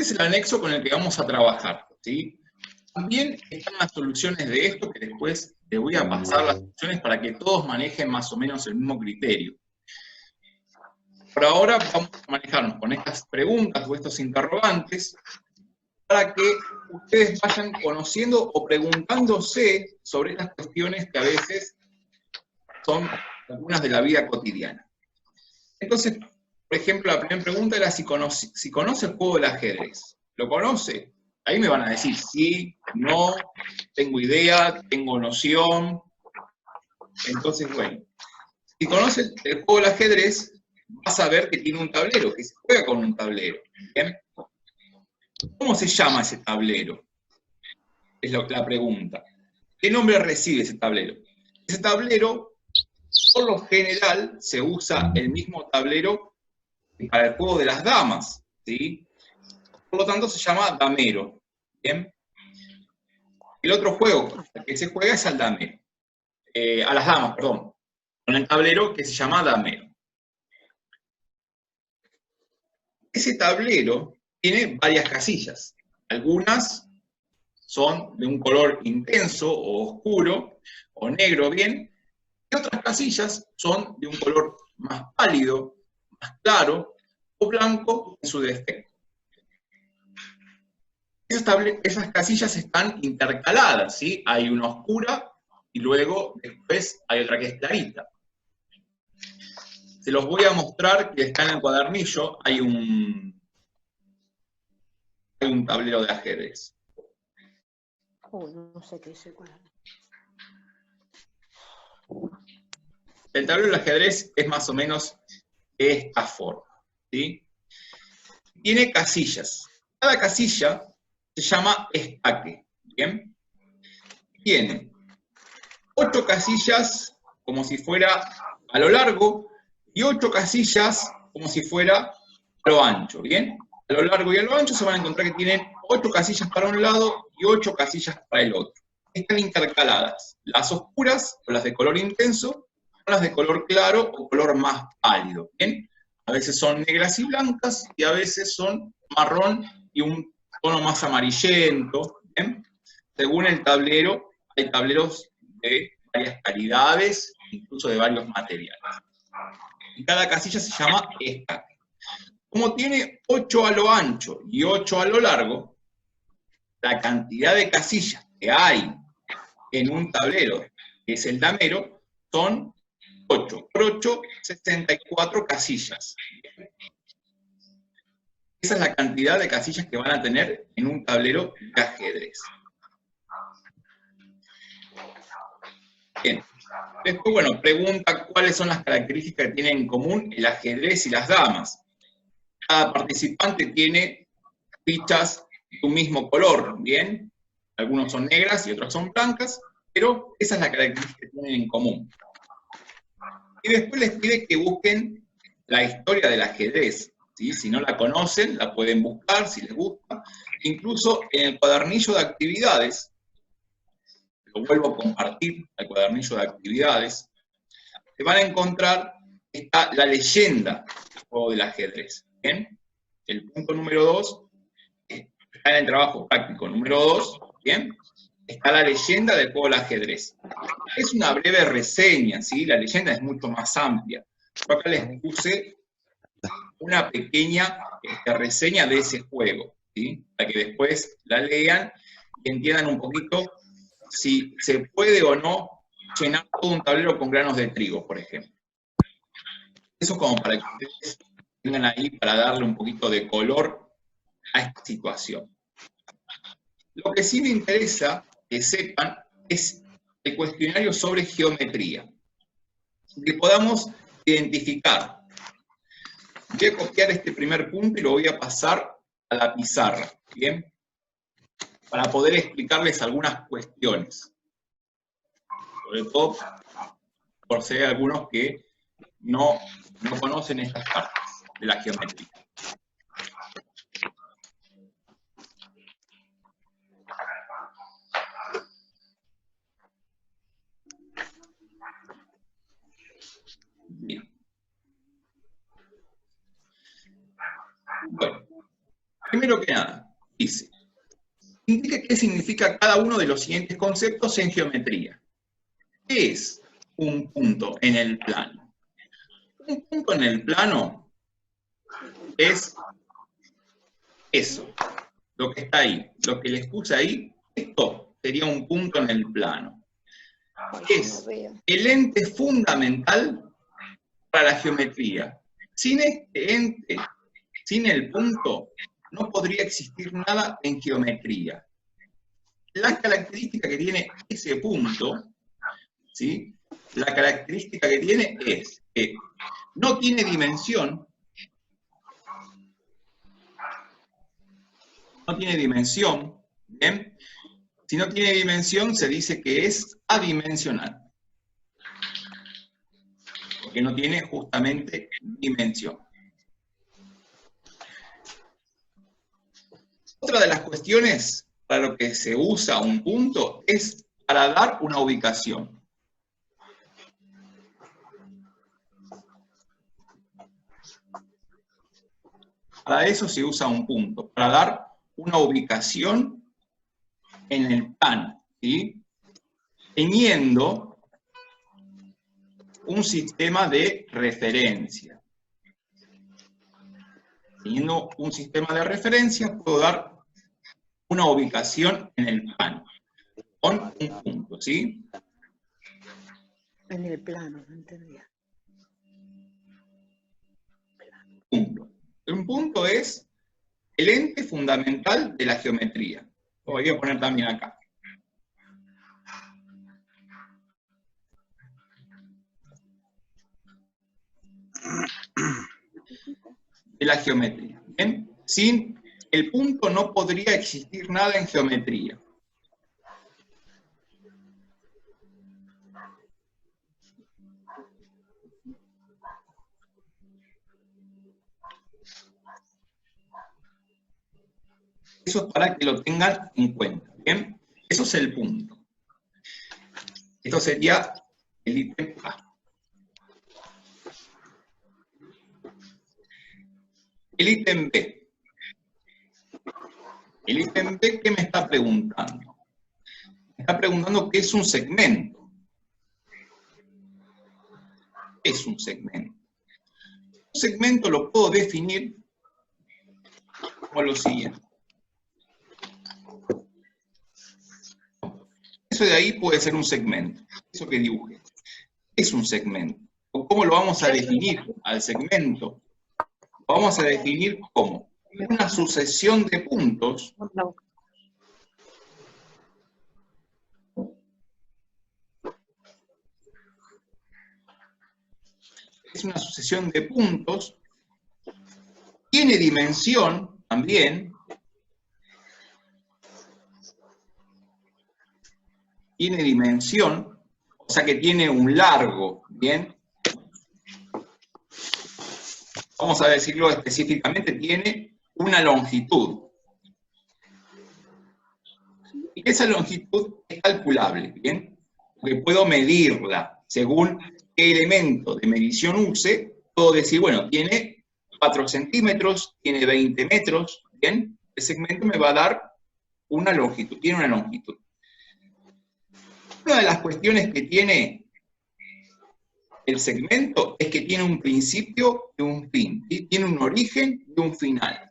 este es el anexo con el que vamos a trabajar, ¿sí? También están las soluciones de esto, que después les voy a pasar las soluciones para que todos manejen más o menos el mismo criterio. Por ahora vamos a manejarnos con estas preguntas o estos interrogantes para que ustedes vayan conociendo o preguntándose sobre estas cuestiones que a veces son algunas de la vida cotidiana. Entonces, por ejemplo, la primera pregunta era si conoce el juego del ajedrez. ¿Lo conoce? Ahí me van a decir sí, no, tengo idea, tengo noción. Entonces, bueno, si conoce el juego del ajedrez, vas a ver que tiene un tablero, que se juega con un tablero. ¿Bien? ¿Cómo se llama ese tablero? Es la pregunta. ¿Qué nombre recibe ese tablero? Ese tablero, por lo general, se usa el mismo tablero que para el juego de las damas, ¿sí? Por lo tanto, se llama damero. ¿Bien? El otro juego que se juega es al damero. A las damas, perdón. Con el tablero que se llama damero. Ese tablero tiene varias casillas. Algunas son de un color intenso o oscuro, o negro bien, y otras casillas son de un color más pálido, más claro, o blanco en su defecto. Esas casillas están intercaladas, ¿sí? Hay una oscura y luego después hay otra que es clarita. Se los voy a mostrar que está en el cuadernillo, hay un tablero de ajedrez. No sé qué es el cuaderno. El tablero del ajedrez es más o menos de esta forma, ¿sí? Tiene casillas. Cada casilla se llama estaque, ¿bien? Tiene 8 casillas como si fuera a lo largo y 8 casillas como si fuera a lo ancho, ¿bien? A lo largo y a lo ancho se van a encontrar que tienen 8 casillas para un lado y 8 casillas para el otro. Están intercaladas. Las oscuras, o las de color intenso, son las de color claro o color más pálido, ¿bien? A veces son negras y blancas y a veces son marrón y un tono más amarillento, ¿bien? Según el tablero, hay tableros de varias calidades, incluso de varios materiales. Y cada casilla se llama estaque. Como tiene 8 a lo ancho y 8 a lo largo, la cantidad de casillas que hay en un tablero, que es el damero, son 8 por 8, 64 casillas. Esa es la cantidad de casillas que van a tener en un tablero de ajedrez. Bien. Después, bueno, pregunta cuáles son las características que tienen en común el ajedrez y las damas. Cada participante tiene fichas de un mismo color, ¿bien? Algunos son negras y otros son blancas, pero esa es la característica que tienen en común. Y después les pide que busquen la historia del ajedrez, ¿sí? Si no la conocen, la pueden buscar, si les gusta. Incluso en el cuadernillo de actividades, lo vuelvo a compartir, el cuadernillo de actividades, se van a encontrar está la leyenda del juego del ajedrez. ¿Bien? El punto número 2 está en el trabajo práctico número 2, ¿bien? Está la leyenda del juego del ajedrez. Es una breve reseña, ¿sí? La leyenda es mucho más amplia. Yo acá les puse una pequeña reseña de ese juego, ¿sí? Para que después la lean y entiendan un poquito si se puede o no llenar todo un tablero con granos de trigo, por ejemplo. Eso como para que ustedes tengan ahí para darle un poquito de color a esta situación. Lo que sí me interesa que sepan es el cuestionario sobre geometría, que podamos identificar. Voy a copiar este primer punto y lo voy a pasar a la pizarra, ¿bien? Para poder explicarles algunas cuestiones. Sobre todo por si hay algunos que no conocen estas partes de la geometría. Bien. Bueno, Primero que nada, dice, indique qué significa cada uno de los siguientes conceptos en geometría. ¿Qué es un punto en el plano? Un punto en el plano es eso, lo que está ahí, lo que les puse ahí, esto sería un punto en el plano. Es el ente fundamental para la geometría. Sin este ente, sin el punto, no podría existir nada en geometría. La característica que tiene ese punto, ¿sí? La característica que tiene es que no tiene dimensión, ¿bien? Si no tiene dimensión, se dice que es adimensional, porque no tiene justamente dimensión. Otra de las cuestiones para lo que se usa un punto es para dar una ubicación. Para eso se usa un punto, para dar una ubicación en el plano, ¿sí? Teniendo un sistema de referencia. Teniendo un sistema de referencia, puedo dar una ubicación en el plano, con un punto, ¿sí? En el plano, no entendía. Punto. Un punto es el ente fundamental de la geometría. Lo voy a poner también acá. De la geometría. ¿Bien? Sin el punto no podría existir nada en geometría. Eso es para que lo tengan en cuenta, ¿bien? Eso es el punto. Esto sería el ítem A. El ítem B. El ítem B, ¿qué me está preguntando? Me está preguntando qué es un segmento. ¿Qué es un segmento? Un segmento lo puedo definir como lo siguiente. Eso de ahí puede ser un segmento, eso que dibuje. Es un segmento. ¿Cómo lo vamos a definir al segmento? Lo vamos a definir como una sucesión de puntos es una sucesión de puntos, tiene dimensión también, o sea que tiene un largo, ¿bien? Vamos a decirlo específicamente, tiene una longitud. Y esa longitud es calculable, ¿bien? Porque puedo medirla según qué elemento de medición use, puedo decir, bueno, tiene 4 centímetros, tiene 20 metros, ¿bien? El segmento me va a dar una longitud, tiene una longitud. Una de las cuestiones que tiene el segmento es que tiene un principio y un fin, ¿sí? Tiene un origen y un final.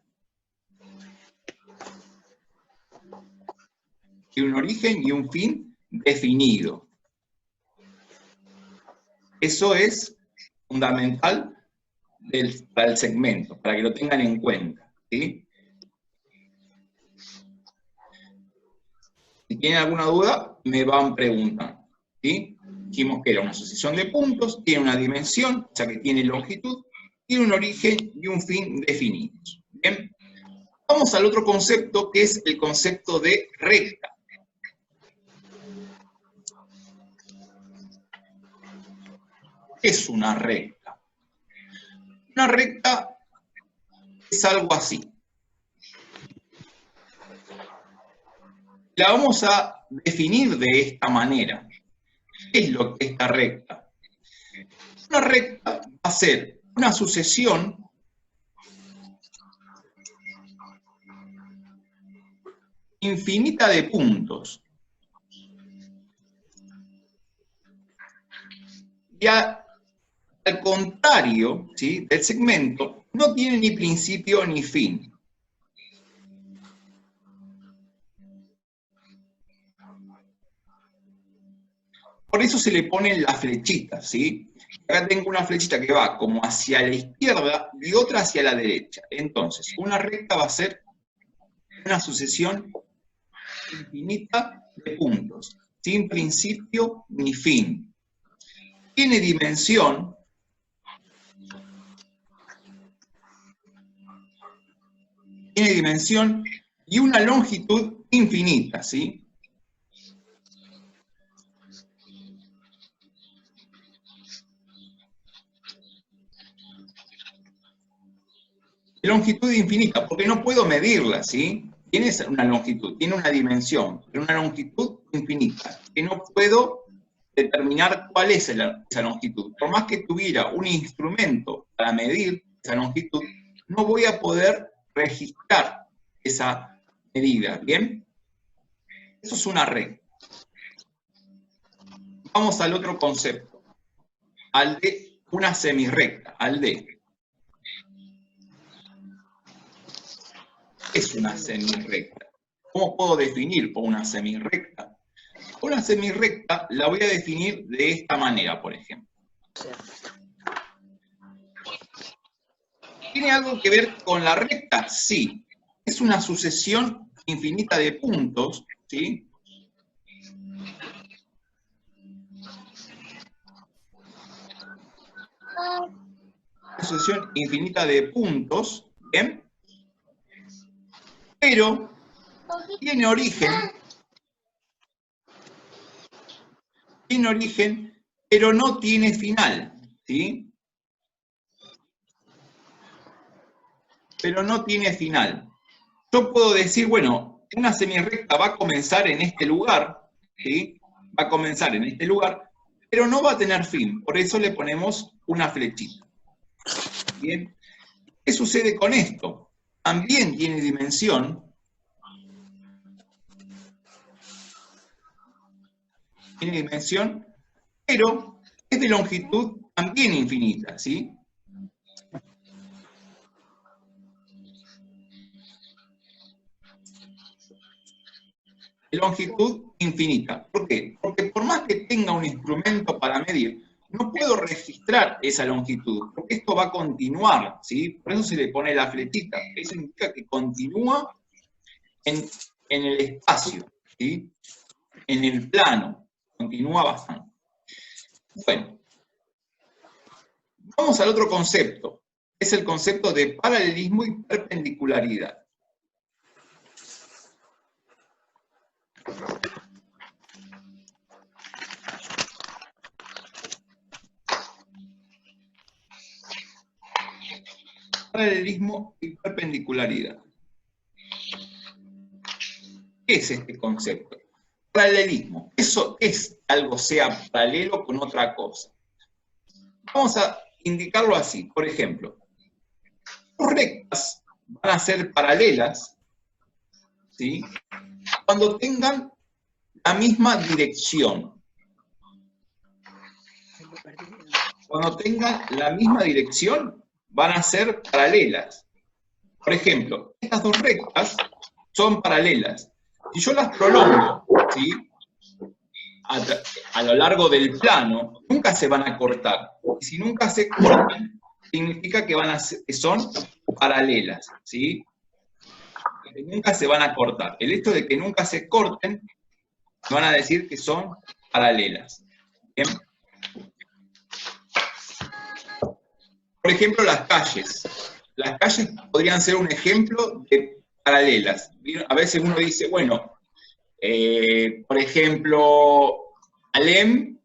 Tiene un origen y un fin definido. Eso es fundamental para el segmento, para que lo tengan en cuenta, ¿sí? Si tienen alguna duda, me van preguntando, ¿sí? Dijimos que era una sucesión de puntos, tiene una dimensión, o sea que tiene longitud, tiene un origen y un fin definidos. ¿Bien? Vamos al otro concepto, que es el concepto de recta. ¿Qué es una recta? Una recta es algo así. La vamos a definir de esta manera. ¿Qué es lo que es esta recta? Una recta va a ser una sucesión infinita de puntos. Y al contrario, ¿sí?, del segmento, no tiene ni principio ni fin. Por eso se le ponen las flechitas, ¿sí? Acá tengo una flechita que va como hacia la izquierda y otra hacia la derecha. Entonces, una recta va a ser una sucesión infinita de puntos, sin principio ni fin. Tiene dimensión y una longitud infinita, ¿sí? Longitud infinita, porque no puedo medirla, ¿sí? Tiene una longitud, tiene una dimensión, pero una longitud infinita, que no puedo determinar cuál es esa longitud. Por más que tuviera un instrumento para medir esa longitud, no voy a poder registrar esa medida, ¿bien? Eso es una recta. Vamos al otro concepto, al de una semirrecta, al de... ¿Qué es una semirrecta? ¿Cómo puedo definir una semirrecta? Una semirrecta la voy a definir de esta manera, por ejemplo. ¿Tiene algo que ver con la recta? Sí. Es una sucesión infinita de puntos, ¿sí? Una sucesión infinita de puntos, ¿bien? Pero tiene origen, pero no tiene final, ¿sí? Pero no tiene final. Yo puedo decir, bueno, una semirrecta va a comenzar en este lugar, ¿sí? Va a comenzar en este lugar, pero no va a tener fin, por eso le ponemos una flechita. ¿Bien? ¿Qué sucede con esto? También tiene dimensión, pero es de longitud también infinita, ¿sí? De longitud infinita. ¿Por qué? Porque por más que tenga un instrumento para medir, no puedo registrar esa longitud, porque esto va a continuar, ¿sí? Por eso se le pone la flechita. Eso indica que continúa en el espacio, ¿sí? En el plano, continúa bastante. Bueno, vamos al otro concepto, es el concepto de paralelismo y perpendicularidad. Paralelismo y perpendicularidad. ¿Qué es este concepto? Paralelismo. Eso es algo sea paralelo con otra cosa. Vamos a indicarlo así. Por ejemplo, dos rectas van a ser paralelas, ¿sí?, cuando tengan la misma dirección. Cuando tengan la misma dirección, van a ser paralelas. Por ejemplo, estas dos rectas son paralelas. Si yo las prolongo, ¿sí?, a lo largo del plano, nunca se van a cortar. Y si nunca se cortan, significa que son paralelas, ¿sí? Que nunca se van a cortar. El hecho de que nunca se corten, van a decir que son paralelas. ¿Bien? Por ejemplo, las calles. Las calles podrían ser un ejemplo de paralelas. A veces uno dice, bueno, por ejemplo, Alem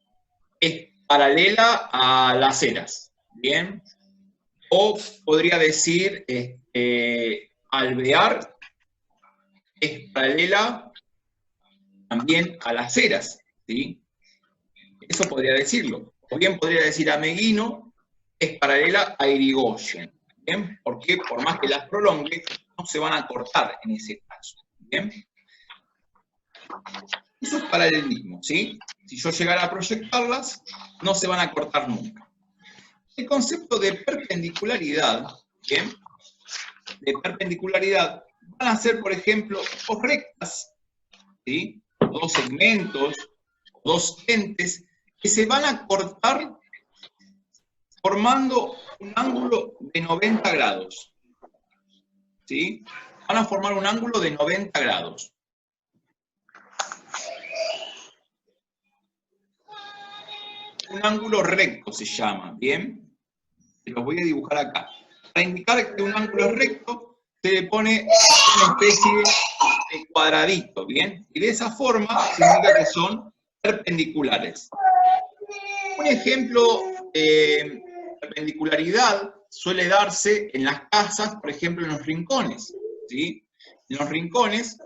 es paralela a Las Heras, ¿bien? O podría decir, Alvear es paralela también a Las Heras, ¿sí? Eso podría decirlo. O bien podría decir Ameguino es paralela a Irigoyen, ¿bien? Porque por más que las prolongue, no se van a cortar en ese caso, ¿bien? Eso es paralelismo, ¿sí? Si yo llegara a proyectarlas, no se van a cortar nunca. El concepto de perpendicularidad, ¿bien? De perpendicularidad, van a ser, por ejemplo, dos rectas, ¿sí? Dos segmentos, dos entes, que se van a cortar formando un ángulo de 90 grados, ¿sí? Van a formar un ángulo de 90 grados. Un ángulo recto se llama, ¿bien? Los voy a dibujar acá. Para indicar que un ángulo es recto, se le pone una especie de cuadradito, ¿bien? Y de esa forma se indica que son perpendiculares. Un ejemplo de perpendicularidad suele darse en las casas, por ejemplo, en los rincones, ¿sí? En los rincones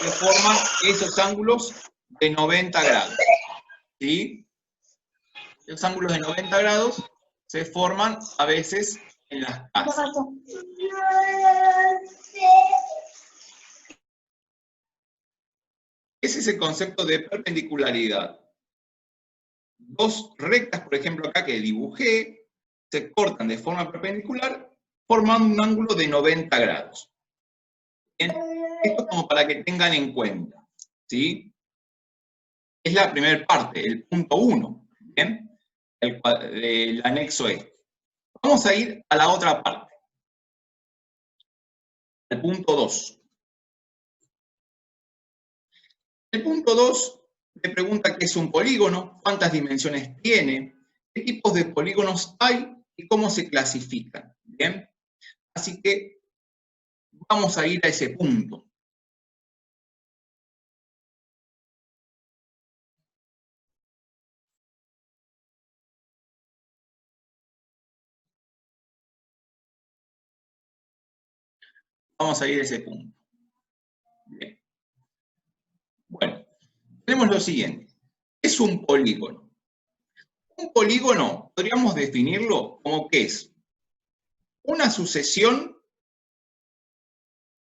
se forman esos ángulos de 90 grados, ¿sí? Los ángulos de 90 grados se forman a veces en las casas. Ese es el concepto de perpendicularidad. Dos rectas, por ejemplo, acá que dibujé, se cortan de forma perpendicular, formando un ángulo de 90 grados. Bien, esto como para que tengan en cuenta, ¿sí? Es la primera parte, el punto 1, ¿bien? El anexo este. Vamos a ir a la otra parte, el punto 2. El punto 2 me pregunta qué es un polígono, cuántas dimensiones tiene, qué tipos de polígonos hay y cómo se clasifican, ¿bien? Así que vamos a ir a ese punto. Vamos a ir a ese punto. Bien. Bueno, tenemos lo siguiente. ¿Qué es un polígono? Un polígono podríamos definirlo como que es una sucesión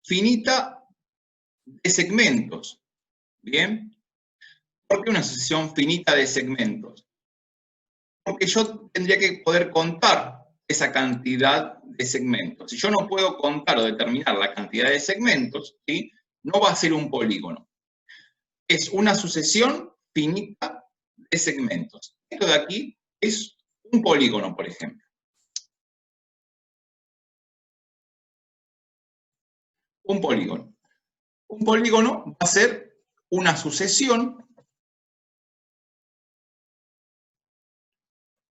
finita de segmentos. ¿Bien? ¿Por qué una sucesión finita de segmentos? Porque yo tendría que poder contar esa cantidad de segmentos. Si yo no puedo contar o determinar la cantidad de segmentos, ¿sí? No va a ser un polígono. Es una sucesión finita de segmentos. Esto de aquí es un polígono, por ejemplo. Un polígono. Un polígono va a ser una sucesión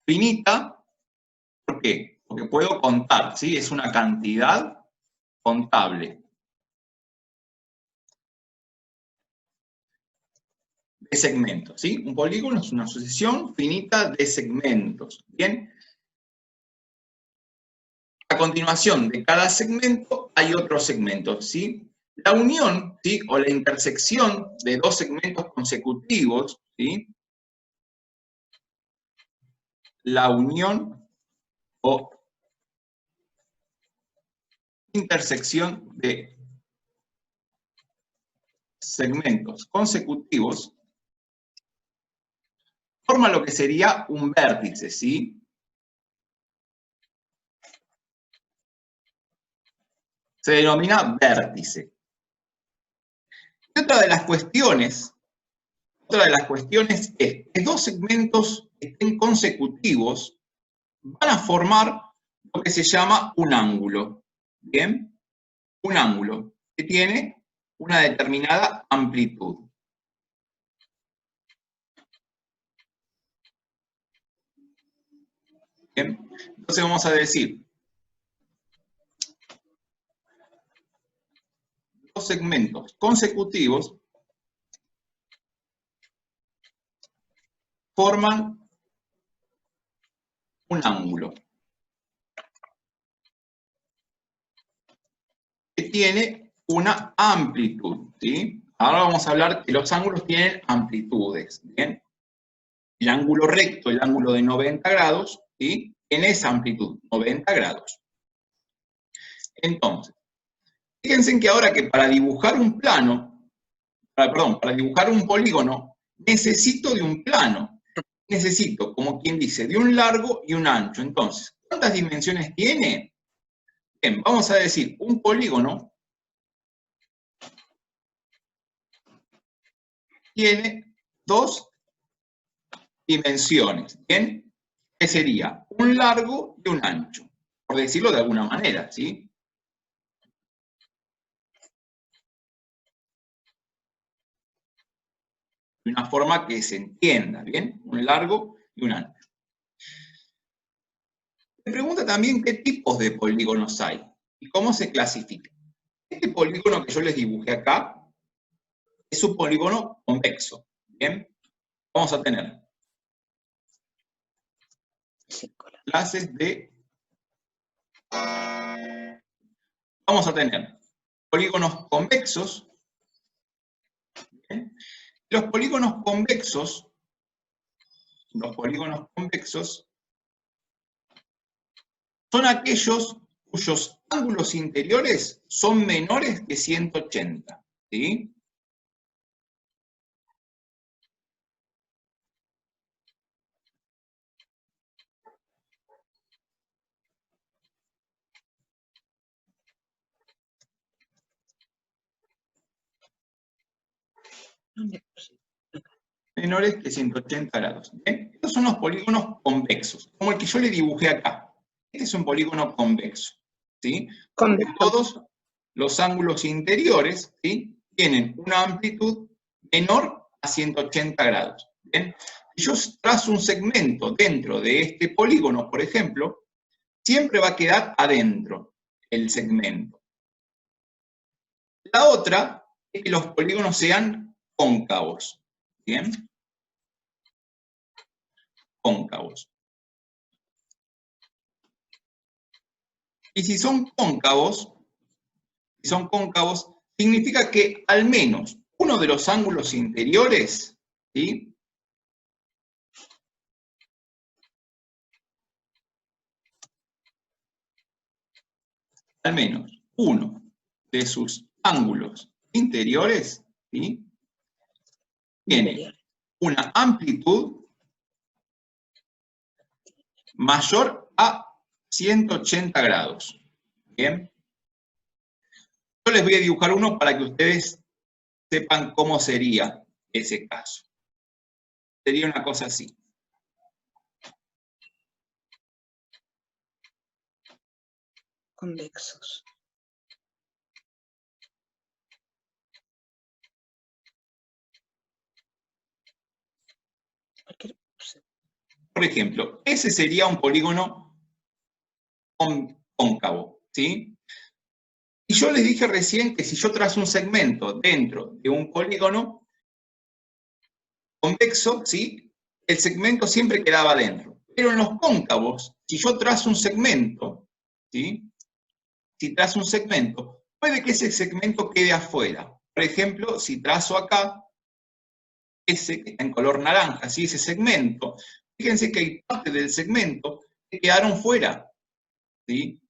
finita. ¿Por qué? Porque puedo contar, ¿sí? Es una cantidad contable de segmentos, ¿sí? Un polígono es una sucesión finita de segmentos, ¿bien? A continuación de cada segmento hay otros segmentos, ¿sí? La unión, ¿sí? O la intersección de dos segmentos consecutivos, ¿sí? La unión o intersección de segmentos consecutivos forma lo que sería un vértice, ¿sí? Se denomina vértice. Y otra de las cuestiones es que dos segmentos que estén consecutivos van a formar lo que se llama un ángulo, ¿bien? Un ángulo que tiene una determinada amplitud. ¿Bien? Entonces vamos a decir, dos segmentos consecutivos forman un ángulo que tiene una amplitud, ¿sí? Ahora vamos a hablar que los ángulos tienen amplitudes, ¿bien? El ángulo recto, el ángulo de 90 grados, ¿sí? Tiene esa amplitud, 90 grados. Entonces, fíjense que ahora que para dibujar un plano, para dibujar un polígono, necesito de un plano. Necesito, como quien dice, de un largo y un ancho. Entonces, ¿cuántas dimensiones tiene? Bien, vamos a decir, un polígono tiene 2 dimensiones, ¿bien? Que sería un largo y un ancho, por decirlo de alguna manera, ¿sí? De una forma que se entienda, ¿bien? Un largo y un ancho. Me pregunta también qué tipos de polígonos hay y cómo se clasifican. Este polígono que yo les dibujé acá es un polígono convexo, ¿bien? Vamos a tener clases de... Vamos a tener polígonos convexos, ¿bien? Los polígonos convexos son aquellos cuyos ángulos interiores son menores que 180, ¿sí? Menores que 180 grados. ¿Bien? Estos son los polígonos convexos, como el que yo le dibujé acá. Este es un polígono convexo, ¿sí? Porque todos los ángulos interiores, ¿sí?, tienen una amplitud menor a 180 grados. ¿Bien? Si yo trazo un segmento dentro de este polígono, por ejemplo, siempre va a quedar adentro el segmento. La otra es que los polígonos sean cóncavos. ¿Bien? Cóncavos. Y si son cóncavos, significa que al menos uno de los ángulos interiores, ¿sí?, al menos uno de sus ángulos interiores, ¿sí?, tiene una amplitud mayor a 180 grados. ¿Bien? Yo les voy a dibujar uno para que ustedes sepan cómo sería ese caso. Sería una cosa así. Convexos. Por ejemplo, ese sería un polígono cóncavo, ¿sí? Y yo les dije recién que si yo trazo un segmento dentro de un polígono convexo, ¿sí?, el segmento siempre quedaba dentro. Pero en los cóncavos, si yo trazo un segmento, ¿sí?, si trazo un segmento, puede que ese segmento quede afuera. Por ejemplo, si trazo acá, ese que está en color naranja, ¿sí?, ese segmento, fíjense que hay parte del segmento que quedaron fuera, ¿sí?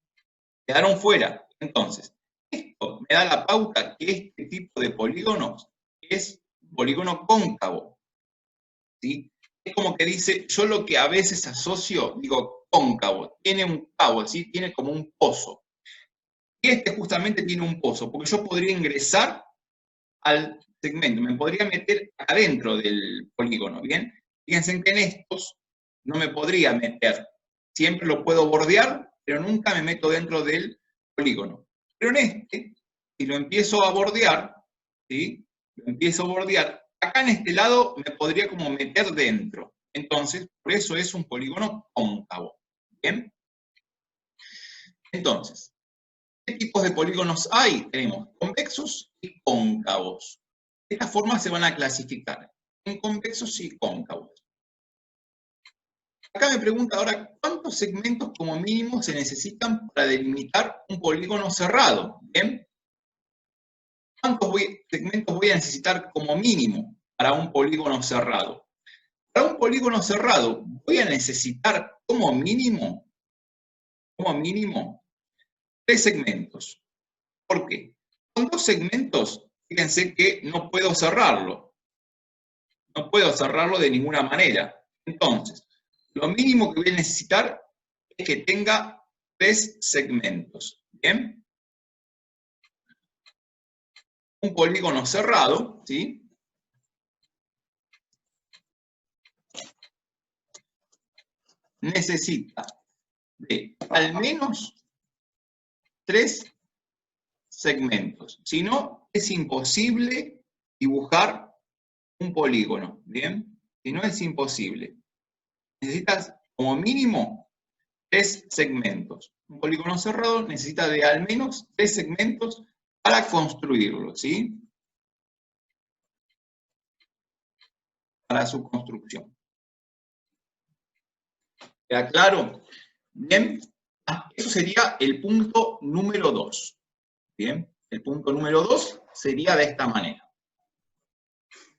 Quedaron fuera. Entonces, esto me da la pauta que este tipo de polígonos es un polígono cóncavo, ¿sí? Es como que dice, yo lo que a veces asocio, digo cóncavo, tiene un cabo, ¿sí?, tiene como un pozo. Y este justamente tiene un pozo, porque yo podría ingresar al segmento, me podría meter adentro del polígono, ¿bien? Fíjense que en estos no me podría meter, siempre lo puedo bordear, pero nunca me meto dentro del polígono. Pero en este, si lo empiezo a bordear, ¿sí?, lo empiezo a bordear, acá en este lado me podría como meter dentro. Entonces, por eso es un polígono cóncavo, ¿bien? Entonces, ¿qué tipos de polígonos hay? Tenemos convexos y cóncavos. De esta forma se van a clasificar en convexos y cóncavos. Acá me pregunta ahora, ¿cuántos segmentos como mínimo se necesitan para delimitar un polígono cerrado? ¿Bien? ¿Cuántos segmentos voy a necesitar como mínimo para un polígono cerrado? Para un polígono cerrado voy a necesitar como mínimo 3 segmentos. ¿Por qué? Con 2 segmentos fíjense que no puedo cerrarlo. No puedo cerrarlo de ninguna manera. Entonces, lo mínimo que voy a necesitar es que tenga 3 segmentos. ¿Bien? Un polígono cerrado, ¿sí? Necesita de al menos 3 segmentos. Si no, es imposible dibujar un polígono. ¿Bien? Si no, es imposible. Necesitas como mínimo 3 segmentos. Un polígono cerrado necesita de al menos 3 segmentos para construirlo, ¿sí? Para su construcción. ¿Queda claro? Bien. Eso sería el punto número 2. Bien. El punto número 2 sería de esta manera.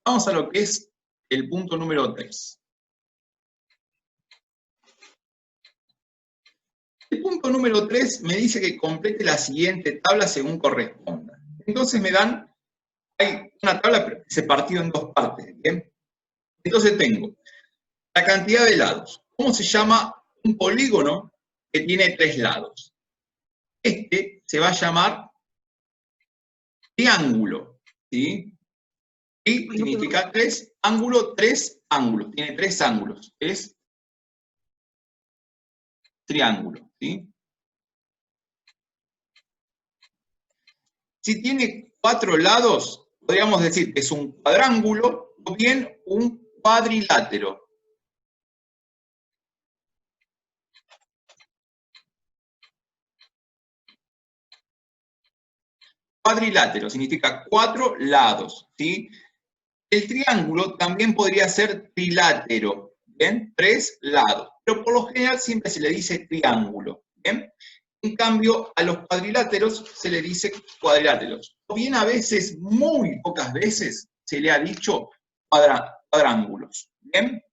Vamos a lo que es el punto número 3. El punto número 3 me dice que complete la siguiente tabla según corresponda. Entonces me dan, hay una tabla que se partió en 2 partes. ¿Bien? Entonces tengo la cantidad de lados. ¿Cómo se llama un polígono que tiene 3 lados? Este se va a llamar triángulo, ¿sí? Y significa 3 ángulos, 3 ángulos. Tiene 3 ángulos. Es triángulo, ¿sí? Si tiene 4 lados, podríamos decir que es un cuadrángulo o bien un cuadrilátero. Cuadrilátero significa 4 lados, ¿sí? El triángulo también podría ser trilátero, ¿bien? 3 lados, pero por lo general siempre se le dice triángulo, ¿bien? En cambio, a los cuadriláteros se le dice cuadriláteros. O bien a veces, muy pocas veces, se le ha dicho cuadrángulos, ¿bien?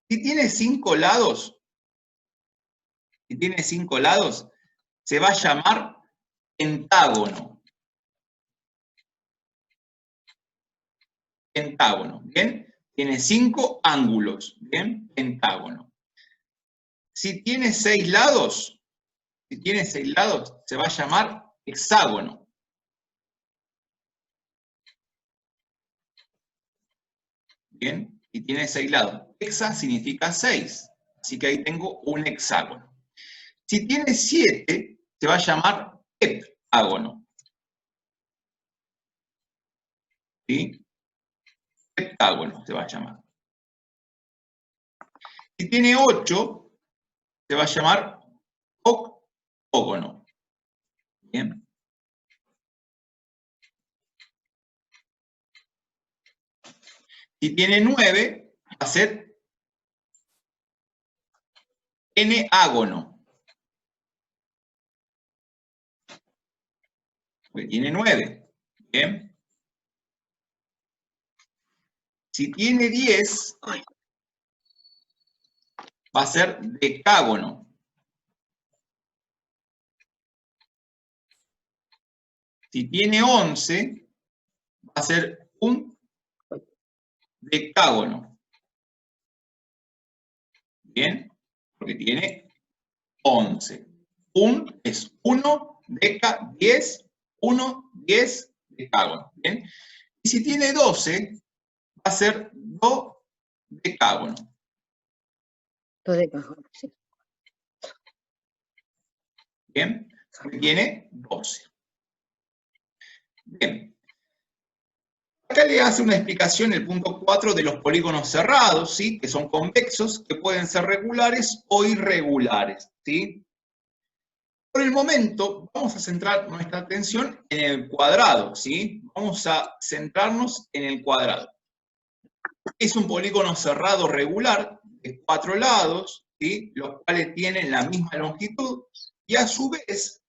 Si tiene 5 lados, se va a llamar pentágono. Pentágono, ¿bien? Tiene 5 ángulos, ¿bien? Pentágono. Si tiene 6 lados, se va a llamar hexágono. ¿Bien? Y tiene 6 lados. Hexa significa 6, así que ahí tengo un hexágono. Si tiene 7, se va a llamar heptágono. ¿Sí? Heptágono se va a llamar. Si tiene 8, se va a llamar octógono. ¿Bien? Si tiene 9, va a ser enágono. Porque tiene 9. ¿Bien? Si tiene 10, va a ser decágono. Si tiene 11, va a ser un decágono. ¿Bien? Porque tiene 11. Un es 1, deca, 10, 1, 10, decágono. ¿Bien? Y si tiene 12, va a ser dodecágono. Dodecágono, sí. ¿Bien? Porque tiene 12. Bien. Acá le hace una explicación el punto 4 de los polígonos cerrados, ¿sí? Que son convexos, que pueden ser regulares o irregulares, ¿sí? Por el momento, vamos a centrar nuestra atención en el cuadrado, ¿sí? Vamos a centrarnos en el cuadrado. Es un polígono cerrado regular de 4 lados, ¿sí? Los cuales tienen la misma longitud, y a su vez,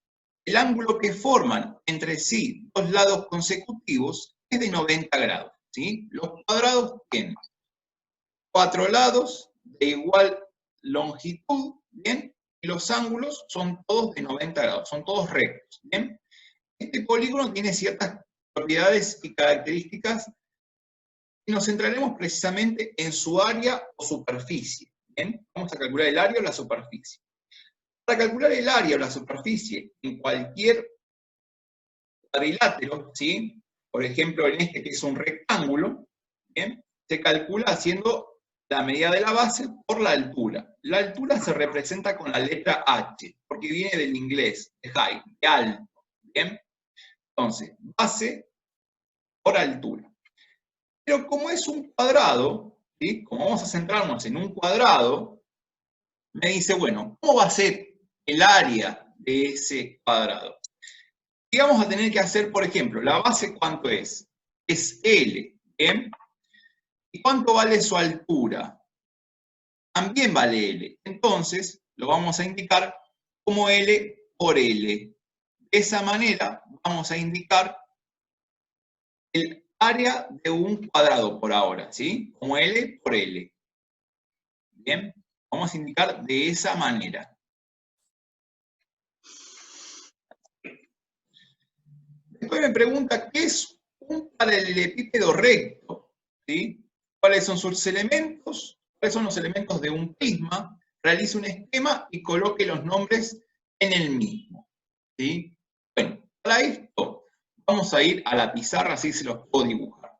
el ángulo que forman entre sí 2 lados consecutivos es de 90 grados, ¿sí? Los cuadrados tienen 4 lados de igual longitud, ¿bien? Y los ángulos son todos de 90 grados, son todos rectos, ¿bien? Este polígono tiene ciertas propiedades y características y nos centraremos precisamente en su área o superficie. ¿Bien? Vamos a calcular el área o la superficie. Para calcular el área o la superficie en cualquier cuadrilátero, ¿sí? Por ejemplo, en este que es un rectángulo, ¿bien? Se calcula haciendo la medida de la base por la altura. La altura se representa con la letra H, porque viene del inglés, de height, de alto. ¿Bien? Entonces, base por altura. Pero como es un cuadrado, ¿sí? Como vamos a centrarnos en un cuadrado, me dice, bueno, ¿cómo va a ser el área de ese cuadrado? Y vamos a tener que hacer, por ejemplo, la base, ¿cuánto es? Es L, ¿bien? ¿Y cuánto vale su altura? También vale L. Entonces, lo vamos a indicar como L por L. De esa manera, vamos a indicar el área de un cuadrado por ahora, ¿sí? Como L por L. ¿Bien? Vamos a indicar de esa manera. Después me pregunta, ¿qué es un paralelepípedo recto? ¿Sí? ¿Cuáles son sus elementos? ¿Cuáles son los elementos de un prisma? Realice un esquema y coloque los nombres en el mismo. ¿Sí? Bueno, para esto vamos a ir a la pizarra, así se los puedo dibujar.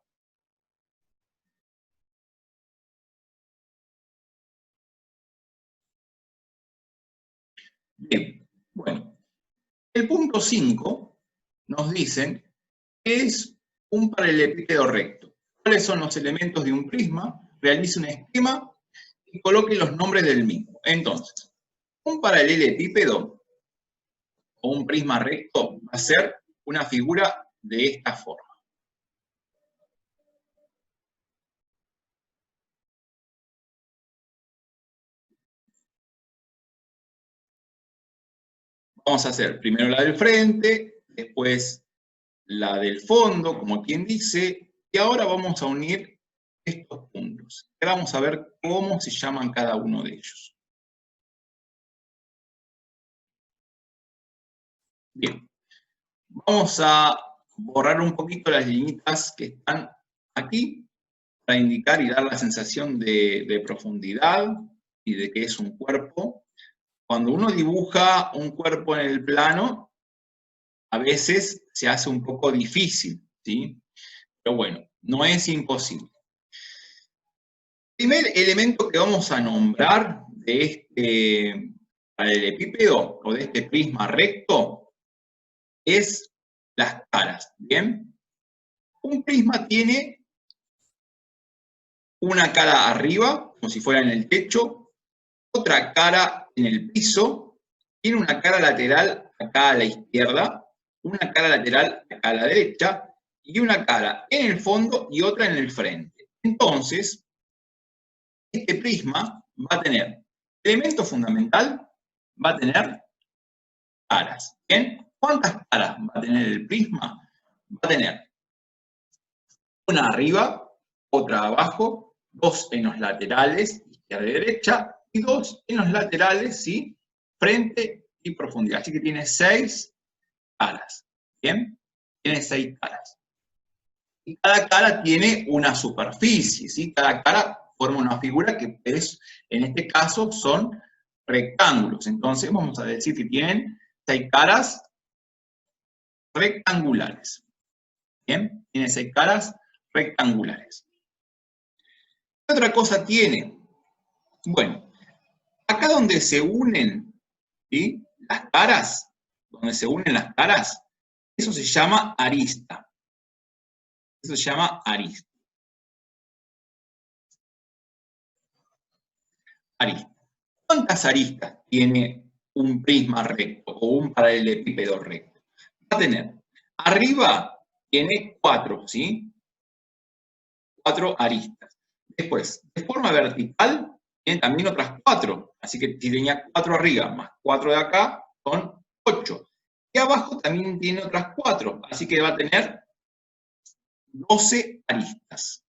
Bien, bueno. El punto 5 nos dicen que es un paralelepípedo recto. ¿Cuáles son los elementos de un prisma? Realice un esquema y coloque los nombres del mismo. Entonces, un paralelepípedo o un prisma recto va a ser una figura de esta forma. Vamos a hacer primero la del frente, después la del fondo, como quien dice, y ahora vamos a unir estos puntos. Ahora vamos a ver cómo se llaman cada uno de ellos. Bien, vamos a borrar un poquito las líneas que están aquí para indicar y dar la sensación de profundidad y de que es un cuerpo. Cuando uno dibuja un cuerpo en el plano, a veces se hace un poco difícil, ¿sí? Pero bueno, no es imposible. El primer elemento que vamos a nombrar de este paralelepípedo o de este prisma recto es las caras, ¿bien? Un prisma tiene una cara arriba, como si fuera en el techo, otra cara en el piso, tiene una cara lateral acá a la izquierda, una cara lateral acá a la derecha, y una cara en el fondo y otra en el frente. Entonces, este prisma va a tener, elemento fundamental, va a tener caras. ¿Bien? ¿Cuántas caras va a tener el prisma? Va a tener una arriba, otra abajo, dos en los laterales, izquierda y derecha, y dos en los laterales, ¿sí? Frente y profundidad. Así que tiene 6 caras. ¿Bien? Tiene 6 caras. Y cada cara tiene una superficie, ¿sí? Cada cara forma una figura que es, en este caso, son rectángulos. Entonces vamos a decir que tienen 6 caras rectangulares. ¿Bien? Tiene 6 caras rectangulares. ¿Qué otra cosa tiene? Bueno, acá donde se unen, ¿sí? Las caras, donde se unen las caras, eso se llama arista. Eso se llama arista. Arista. ¿Cuántas aristas tiene un prisma recto o un paralelepípedo recto? Va a tener, arriba tiene 4, ¿sí? 4 aristas. Después, de forma vertical, tiene también otras 4. Así que si tenía 4 arriba más 4 de acá, son 8. Y abajo también tiene otras 4. Así que va a tener 12 aristas.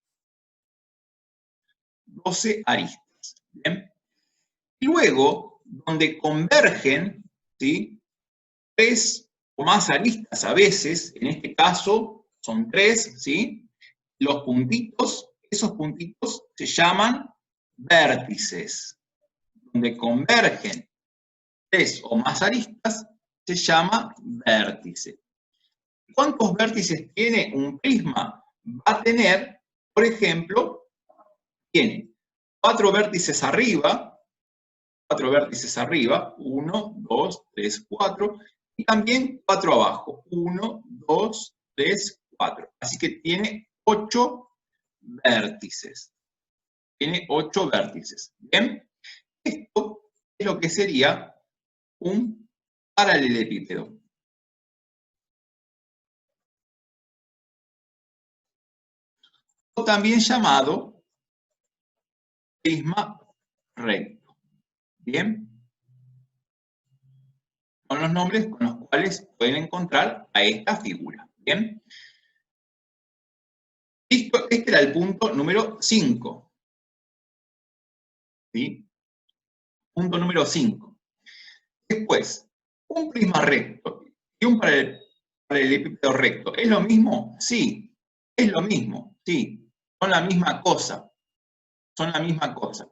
12 aristas. ¿Bien? Y luego, donde convergen, ¿sí? 3 o más aristas a veces, en este caso son 3, ¿sí? Los puntitos, esos puntitos se llaman vértices. Donde convergen 3 o más aristas, se llama vértice. ¿Cuántos vértices tiene un prisma? Va a tener, por ejemplo, tiene 4 vértices arriba, 1, 2, 3, 4, y también 4 abajo, 1, 2, 3, 4. Así que tiene 8 vértices. Tiene 8 vértices. ¿Bien? Esto es lo que sería un paralelepípedo. O también llamado prisma recto. ¿Bien? Son los nombres con los cuales pueden encontrar a esta figura. ¿Bien? Listo, este era el punto número 5. ¿Sí? Punto número 5. Después, un prisma recto y un paralelepípedo recto, ¿es lo mismo? Sí, es lo mismo, sí. Son la misma cosa. Son la misma cosa.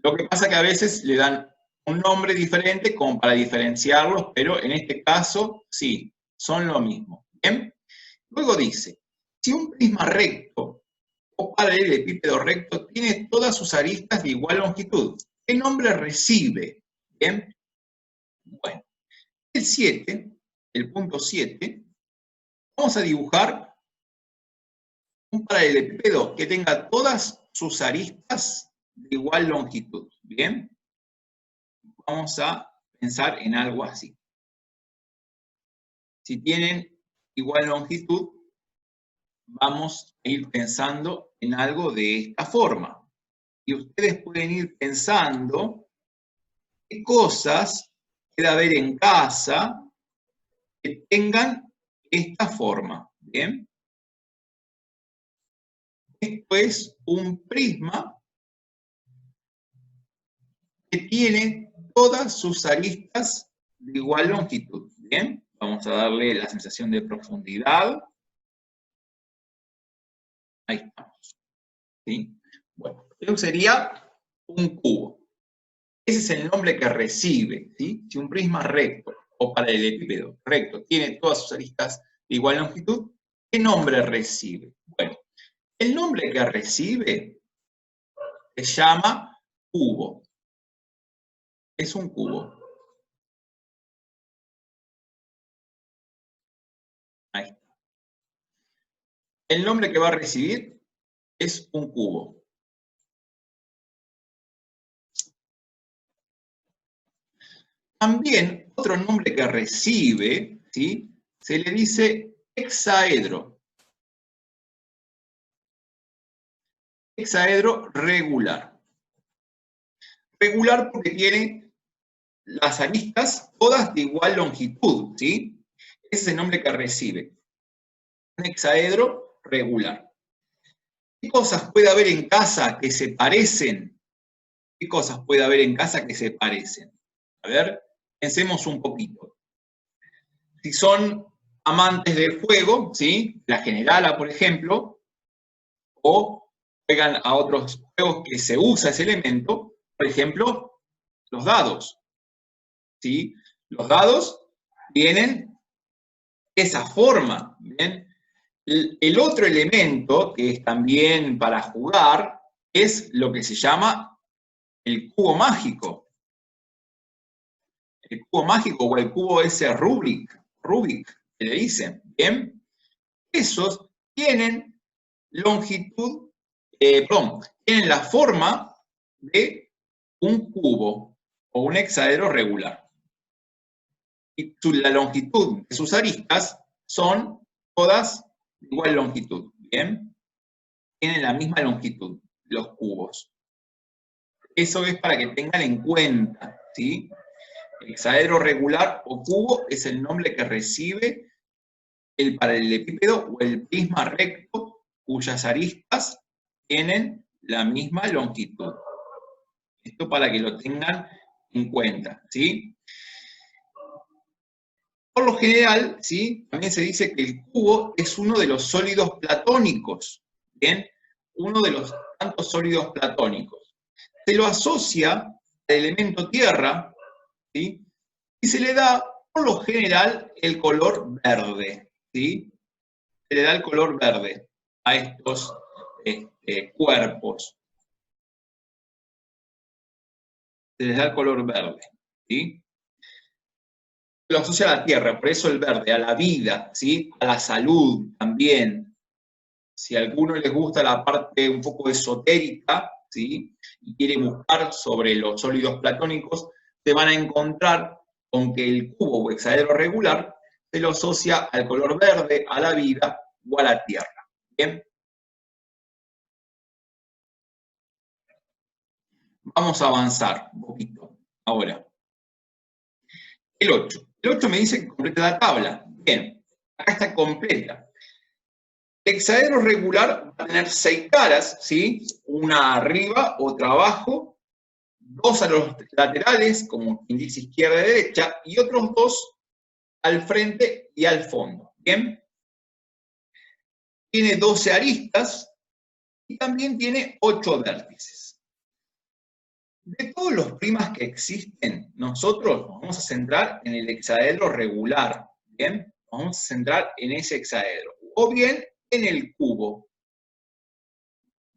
Lo que pasa es que a veces le dan un nombre diferente como para diferenciarlos, pero en este caso, sí, son lo mismo. ¿Bien? Luego dice, si un prisma recto o paralelepípedo recto tiene todas sus aristas de igual longitud, ¿qué nombre recibe? ¿Bien? Bueno, el 7, el punto 7, vamos a dibujar un paralelepípedo que tenga todas sus aristas de igual longitud. ¿Bien? Vamos a pensar en algo así. Si tienen igual longitud, vamos a ir pensando en algo de esta forma. Y ustedes pueden ir pensando qué cosas puede haber en casa que tengan esta forma. ¿Bien? Esto es un prisma que tiene todas sus aristas de igual longitud. ¿Bien? Vamos a darle la sensación de profundidad. Ahí estamos. ¿Sí? Bueno, eso sería un cubo. Ese es el nombre que recibe. ¿Sí? Si un prisma recto o paralelepípedo recto tiene todas sus aristas de igual longitud, ¿qué nombre recibe? Bueno, el nombre que recibe se llama cubo. Es un cubo. Ahí está. El nombre que va a recibir es un cubo. También otro nombre que recibe, ¿sí? Se le dice hexaedro. Hexaedro regular. Regular porque tiene las aristas todas de igual longitud, ¿sí? Ese es el nombre que recibe. Un hexaedro regular. ¿Qué cosas puede haber en casa que se parecen? ¿Qué cosas puede haber en casa que se parecen? A ver, pensemos un poquito. Si son amantes del juego, ¿sí? La Generala, por ejemplo, o juegan a otros juegos que se usa ese elemento, por ejemplo, los dados, ¿sí? Los dados tienen esa forma, ¿bien? El otro elemento que es también para jugar es lo que se llama el cubo mágico. El cubo mágico o el cubo ese Rubik, que le dicen, ¿bien? Esos tienen longitud, tienen la forma de un cubo o un hexaedro regular. Y la longitud de sus aristas son todas de igual longitud, ¿bien? Tienen la misma longitud, los cubos. Eso es para que tengan en cuenta, ¿sí? Hexaedro regular o cubo es el nombre que recibe el paralelepípedo o el prisma recto cuyas aristas tienen la misma longitud. Esto para que lo tengan en cuenta, ¿sí? Por lo general, ¿sí? También se dice que el cubo es uno de los sólidos platónicos, ¿bien? Uno de los tantos sólidos platónicos. Se lo asocia al elemento tierra, ¿sí? Y se le da, por lo general, el color verde, ¿sí? Se le da el color verde a estos cuerpos. Se les da el color verde, ¿sí? Se lo asocia a la tierra, por eso el verde, a la vida, ¿sí? A la salud también. Si a alguno les gusta la parte un poco esotérica, ¿sí? Y quiere buscar sobre los sólidos platónicos, se van a encontrar con que el cubo o hexaedro regular se lo asocia al color verde, a la vida o a la tierra. ¿Bien? Vamos a avanzar un poquito ahora. El 8. El 8 me dice que complete la tabla. Bien, acá está completa. El hexaedro regular va a tener 6 caras, ¿sí? Una arriba, otra abajo, 2 a los laterales, como quien dice izquierda y derecha, y otros 2 al frente y al fondo. ¿Bien? Tiene 12 aristas y también tiene 8 vértices. De todos los primas que existen, nosotros nos vamos a centrar en el hexaedro regular. ¿Bien? Nos vamos a centrar en ese hexaedro. O bien en el cubo.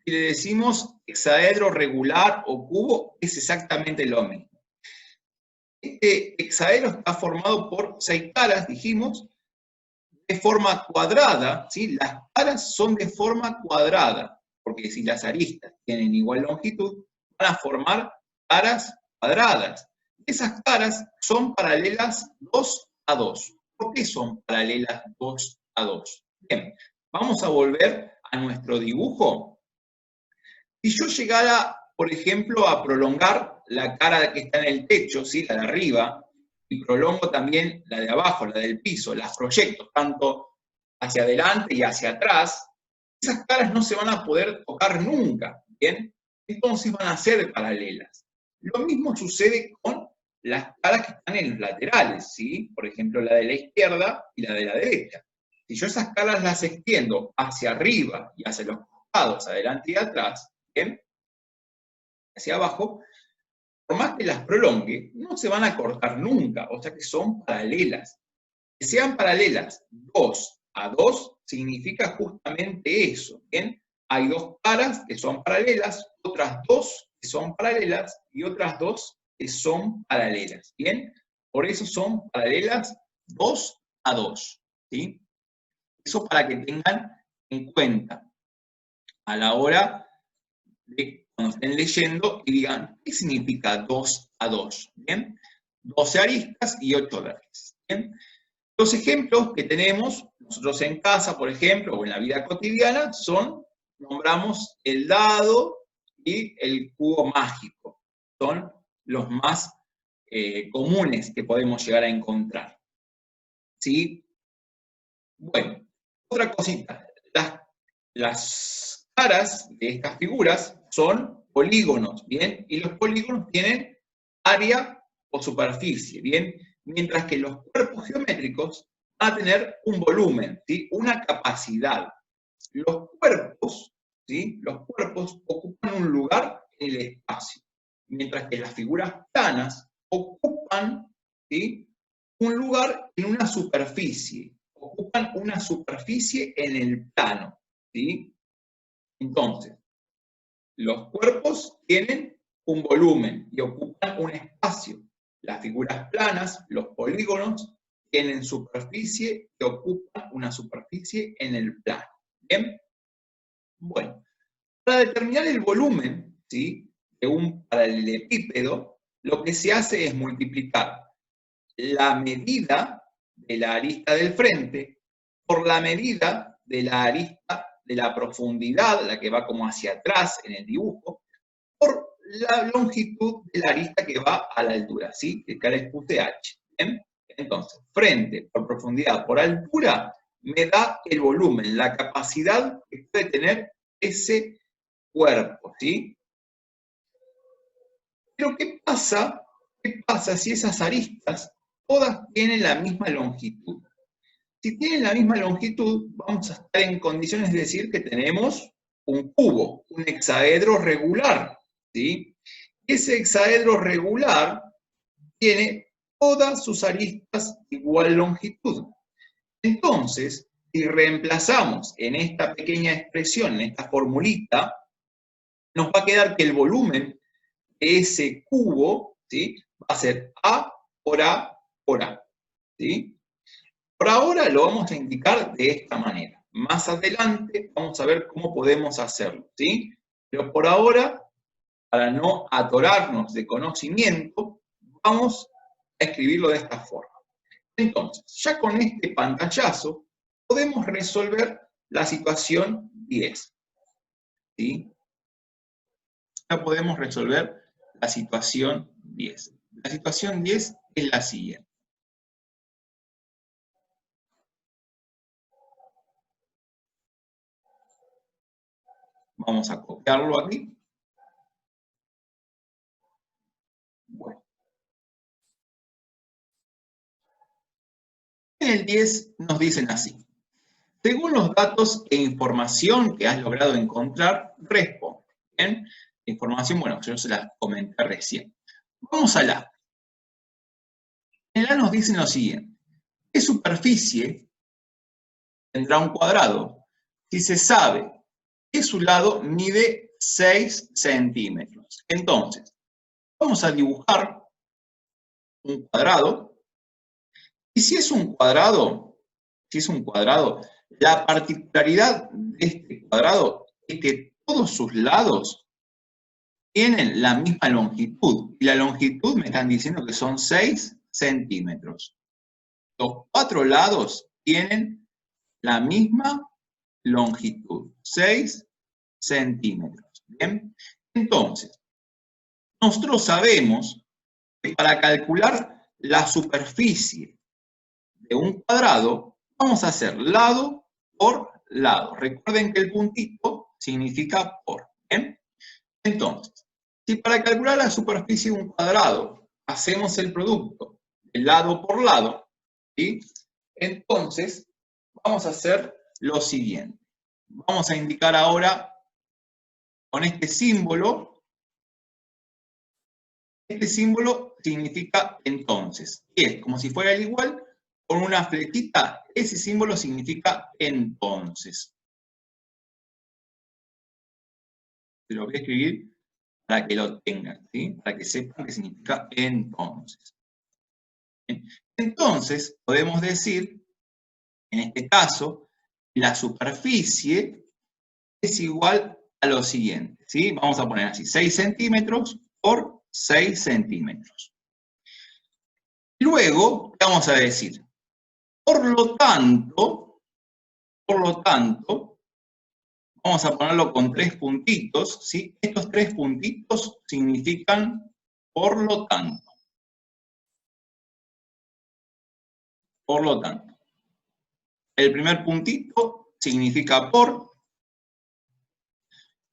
Si le decimos hexaedro regular o cubo, es exactamente lo mismo. Este hexaedro está formado por 6 caras, dijimos, de forma cuadrada, ¿sí? Las caras son de forma cuadrada, porque si las aristas tienen igual longitud, van a formar caras cuadradas. Esas caras son paralelas 2 a 2. ¿Por qué son paralelas 2 a 2? Bien, vamos a volver a nuestro dibujo. Si yo llegara, por ejemplo, a prolongar la cara que está en el techo, ¿sí? La de arriba, y prolongo también la de abajo, la del piso, las proyecto tanto hacia adelante y hacia atrás, esas caras no se van a poder tocar nunca, ¿bien? Entonces van a ser paralelas. Lo mismo sucede con las caras que están en los laterales, ¿sí? Por ejemplo, la de la izquierda y la de la derecha. Si yo esas caras las extiendo hacia arriba y hacia los costados, adelante y atrás, ¿bien? Hacia abajo, por más que las prolongue, no se van a cortar nunca, o sea que son paralelas. Que sean paralelas 2 a 2 significa justamente eso, ¿bien? Hay 2 caras que son paralelas, otras 2 que son paralelas y otras 2 que son paralelas, ¿bien? Por eso son paralelas 2 a 2, ¿sí? Eso para que tengan en cuenta a la hora de cuando estén leyendo y digan, ¿qué significa 2 a 2? ¿Bien? 12 aristas y 8 vértices. ¿Bien? Los ejemplos que tenemos nosotros en casa, por ejemplo, o en la vida cotidiana, nombramos el dado y el cubo mágico. Son los más comunes que podemos llegar a encontrar. ¿Sí? Bueno, otra cosita. Las caras de estas figuras son polígonos, ¿bien? Y los polígonos tienen área o superficie, ¿bien? Mientras que los cuerpos geométricos van a tener un volumen, ¿sí? Una capacidad. Los cuerpos, ¿sí? Los cuerpos ocupan un lugar en el espacio, mientras que las figuras planas ocupan, ¿sí? Un lugar en una superficie, ocupan una superficie en el plano, ¿sí? Entonces, los cuerpos tienen un volumen y ocupan un espacio. Las figuras planas, los polígonos, tienen superficie y ocupan una superficie en el plano. ¿Bien? Bueno, para determinar el volumen, ¿sí? De un paralelepípedo, lo que se hace es multiplicar la medida de la arista del frente por la medida de la arista de la profundidad, la que va como hacia atrás en el dibujo, por la longitud de la arista que va a la altura, ¿sí? Que acá les puse h. ¿Bien? Entonces, frente por profundidad por altura me da el volumen, la capacidad que puede tener ese cuerpo, ¿sí? Pero ¿qué pasa si esas aristas todas tienen la misma longitud. Si tienen la misma longitud, vamos a estar en condiciones de decir que tenemos un cubo, un hexaedro regular, ¿sí? Ese hexaedro regular tiene todas sus aristas igual longitud. Entonces, si reemplazamos en esta pequeña expresión, en esta formulita, nos va a quedar que el volumen de ese cubo, ¿sí?, va a ser A por A por A, ¿sí? Por ahora lo vamos a indicar de esta manera. Más adelante vamos a ver cómo podemos hacerlo, ¿sí? Pero por ahora, para no atorarnos de conocimiento, vamos a escribirlo de esta forma. Entonces, ya con este pantallazo, podemos resolver la situación 10, ¿sí? Ya podemos resolver la situación 10. La situación 10 es la siguiente. Vamos a copiarlo aquí. Bueno. En el 10 nos dicen así. Según los datos e información que has logrado encontrar, responde. ¿Bien? La información, bueno, yo se la comenté recién. Vamos al A. En el A nos dicen lo siguiente. ¿Qué superficie tendrá un cuadrado si se sabe que su lado mide 6 centímetros? Entonces, vamos a dibujar un cuadrado. Y si es un cuadrado, la particularidad de este cuadrado es que todos sus lados tienen la misma longitud. Y la longitud me están diciendo que son 6 centímetros. Los 4 lados tienen la misma longitud, 6 centímetros. ¿Bien? Entonces, nosotros sabemos que para calcular la superficie de un cuadrado, vamos a hacer lado por lado. Recuerden que el puntito significa por. ¿Bien? Entonces, si para calcular la superficie de un cuadrado hacemos el producto de lado por lado, ¿sí?, entonces vamos a hacer lo siguiente. Vamos a indicar ahora con este símbolo. Este símbolo significa entonces. Y es como si fuera el igual, con una flechita, ese símbolo significa entonces. Se lo voy a escribir para que lo tengan, ¿sí? Para que sepan que significa entonces. Bien. Entonces, podemos decir, en este caso, la superficie es igual a lo siguiente, ¿sí? Vamos a poner así, 6 centímetros por 6 centímetros. Luego, ¿qué vamos a decir? Por lo tanto, vamos a ponerlo con 3 puntitos, ¿sí? Estos 3 puntitos significan por lo tanto. Por lo tanto. El primer puntito significa por,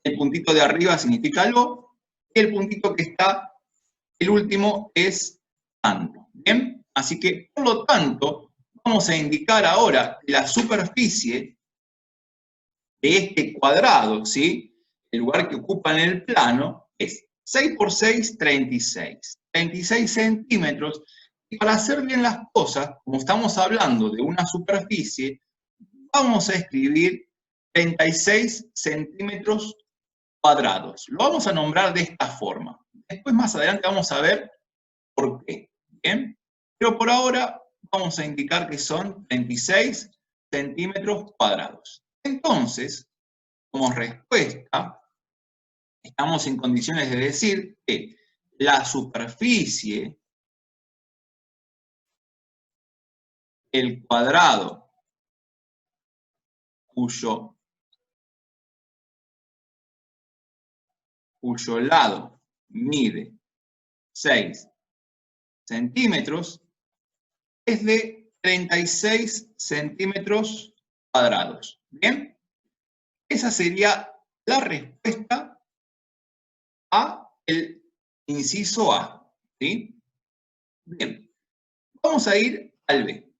el puntito de arriba significa lo, y el puntito que está, el último, es tanto. ¿Bien? Así que, por lo tanto, vamos a indicar ahora la superficie de este cuadrado, ¿sí? El lugar que ocupa en el plano es 6 por 6, 36. 36 centímetros. Y para hacer bien las cosas, como estamos hablando de una superficie, vamos a escribir 36 centímetros cuadrados. Lo vamos a nombrar de esta forma. Después, más adelante, vamos a ver por qué. ¿Bien? Pero por ahora vamos a indicar que son 36 centímetros cuadrados. Entonces, como respuesta, estamos en condiciones de decir que la superficie, el cuadrado, cuyo lado mide 6 centímetros, es de 36 centímetros cuadrados. ¿Bien? Esa sería la respuesta a el inciso A. ¿Sí? Bien. Vamos a ir al B.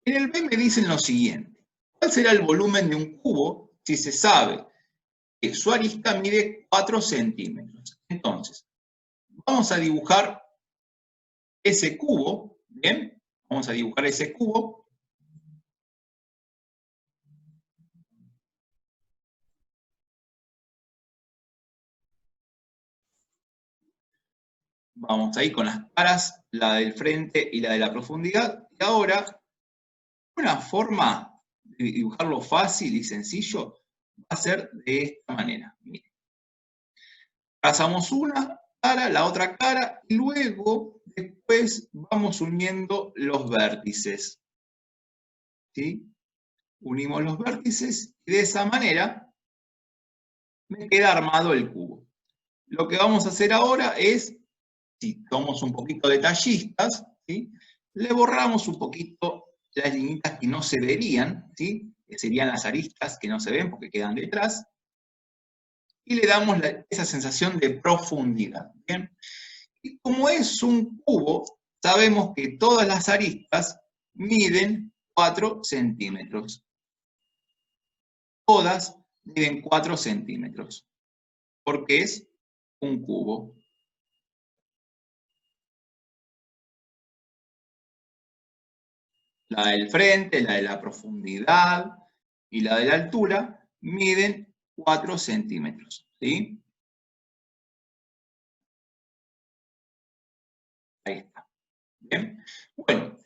En el B me dicen lo siguiente. ¿Cuál será el volumen de un cubo si se sabe que su arista mide 4 centímetros? Entonces, vamos a dibujar ese cubo, ¿bien? Vamos a dibujar ese cubo. Vamos ahí con las caras, la del frente y la de la profundidad. Y ahora, una forma de dibujarlo fácil y sencillo va a ser de esta manera. Miren. Trazamos una cara, la otra cara, y luego, después, vamos uniendo los vértices. ¿Sí? Unimos los vértices y de esa manera me queda armado el cubo. Lo que vamos a hacer ahora es, si somos un poquito detallistas, ¿sí? Le borramos un poquito las líneas que no se verían, ¿sí? Que serían las aristas que no se ven porque quedan detrás, y le damos esa sensación de profundidad. ¿Bien? Y como es un cubo, sabemos que todas las aristas miden 4 centímetros. Todas miden 4 centímetros, porque es un cubo. La del frente, la de la profundidad y la de la altura miden 4 centímetros. ¿Sí? Ahí está. Bien. Bueno,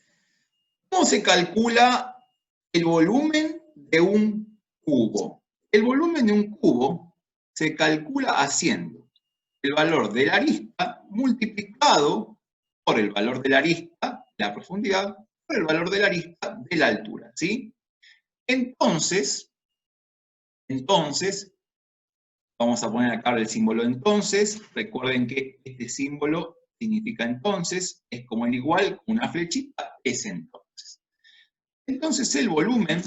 ¿cómo se calcula el volumen de un cubo? El volumen de un cubo se calcula haciendo el valor de la arista multiplicado por el valor de la arista, la profundidad, por el valor de la arista de la altura. ¿Sí? Entonces, vamos a poner acá el símbolo entonces. Recuerden que este símbolo significa entonces, es como el igual, una flechita, es entonces. Entonces el volumen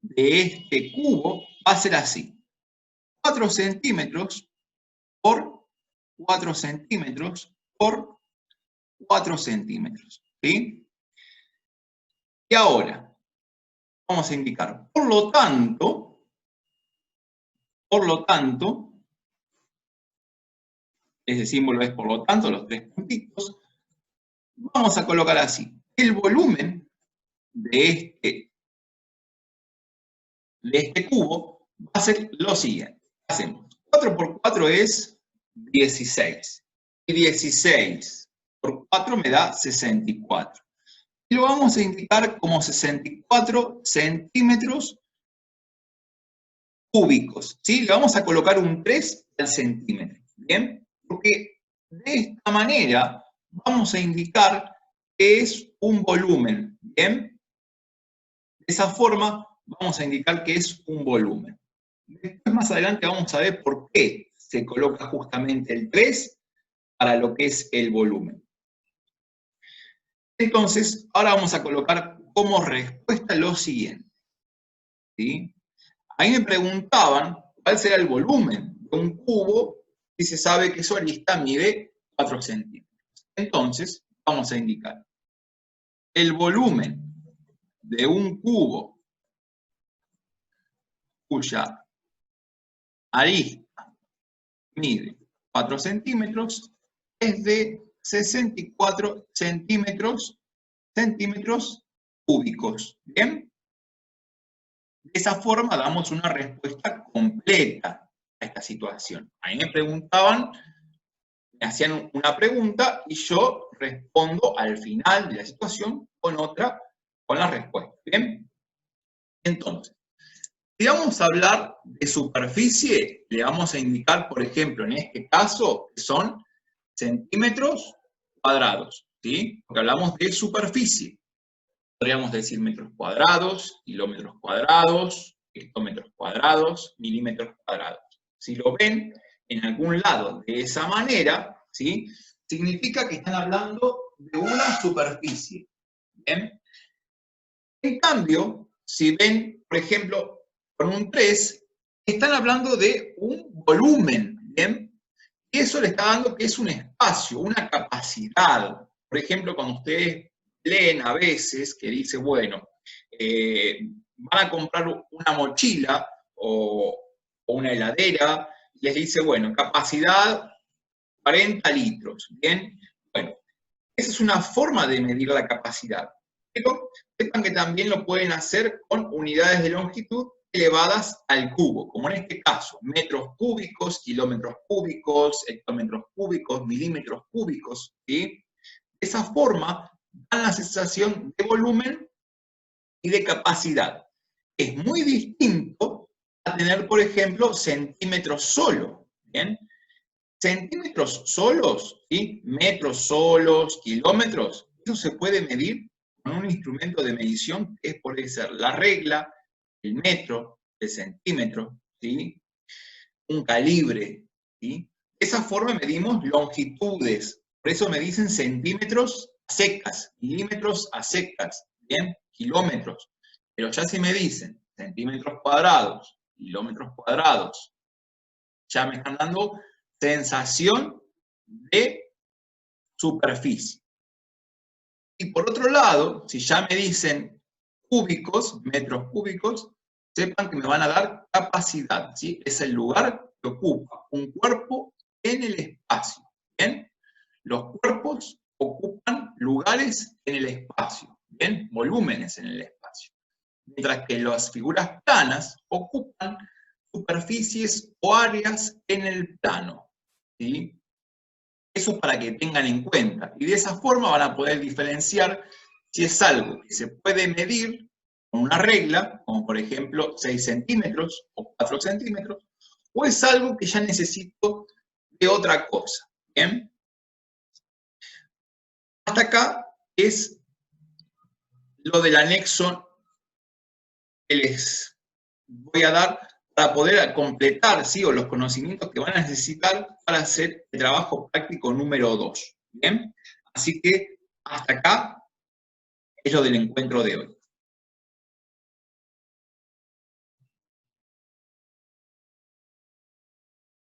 de este cubo va a ser así. 4 centímetros por 4 centímetros por 4 centímetros. ¿Sí? Y ahora, vamos a indicar, por lo tanto, ese símbolo es por lo tanto, los 3 puntitos, vamos a colocar así. El volumen de este cubo va a ser lo siguiente. Hacemos 4 por 4 es 16. Y 16 por 4 me da 64. Y lo vamos a indicar como 64 centímetros cúbicos. ¿Sí? Le vamos a colocar un 3 al centímetro. ¿Bien? Porque de esta manera vamos a indicar que es un volumen. ¿Bien? De esa forma vamos a indicar que es un volumen. Después más adelante vamos a ver por qué se coloca justamente el 3 para lo que es el volumen. Entonces, ahora vamos a colocar como respuesta lo siguiente. ¿Sí? Ahí me preguntaban cuál será el volumen de un cubo si se sabe que su arista mide 4 centímetros. Entonces, vamos a indicar el volumen de un cubo cuya arista mide 4 centímetros es de 64 centímetros cúbicos. ¿Bien? De esa forma damos una respuesta completa a esta situación. A mí me preguntaban, me hacían una pregunta y yo respondo al final de la situación con la respuesta. ¿Bien? Entonces, si vamos a hablar de superficie, le vamos a indicar, por ejemplo, en este caso, que son centímetros cuadrados, ¿sí? Porque hablamos de superficie. Podríamos decir metros cuadrados, kilómetros cuadrados, hectómetros cuadrados, milímetros cuadrados. Si lo ven en algún lado de esa manera, ¿sí? Significa que están hablando de una superficie. ¿Bien? En cambio, si ven, por ejemplo, con un 3, están hablando de un volumen. ¿Bien? Y eso le está dando que es un espacio, una capacidad. Por ejemplo, cuando ustedes leen a veces que dice, bueno, van a comprar una mochila o una heladera, les dice, bueno, capacidad 40 litros, ¿bien? Bueno, esa es una forma de medir la capacidad. Pero sepan que también lo pueden hacer con unidades de longitud elevadas al cubo, como en este caso, metros cúbicos, kilómetros cúbicos, hectómetros cúbicos, milímetros cúbicos, ¿sí? De esa forma dan la sensación de volumen y de capacidad. Es muy distinto a tener, por ejemplo, centímetros solo, ¿bien? Centímetros solos, ¿sí? Metros solos, kilómetros, eso se puede medir con un instrumento de medición que puede ser la regla, el metro, el centímetro, ¿sí? Un calibre, ¿sí? De esa forma medimos longitudes, por eso me dicen centímetros a secas, milímetros a secas, ¿bien? Kilómetros. Pero ya si me dicen centímetros cuadrados, kilómetros cuadrados, ya me están dando sensación de superficie. Y por otro lado, si ya me dicen cúbicos, metros cúbicos, sepan que me van a dar capacidad, ¿sí? Es el lugar que ocupa un cuerpo en el espacio, ¿bien? Los cuerpos ocupan lugares en el espacio, ¿bien? Volúmenes en el espacio. Mientras que las figuras planas ocupan superficies o áreas en el plano, ¿sí? Eso para que tengan en cuenta. Y de esa forma van a poder diferenciar si es algo que se puede medir con una regla, como por ejemplo 6 centímetros o 4 centímetros, o es algo que ya necesito de otra cosa. ¿Bien? Hasta acá es lo del anexo que les voy a dar para poder completar, ¿sí? O los conocimientos que van a necesitar para hacer el trabajo práctico número 2. ¿Bien? Así que hasta acá es lo del encuentro de hoy.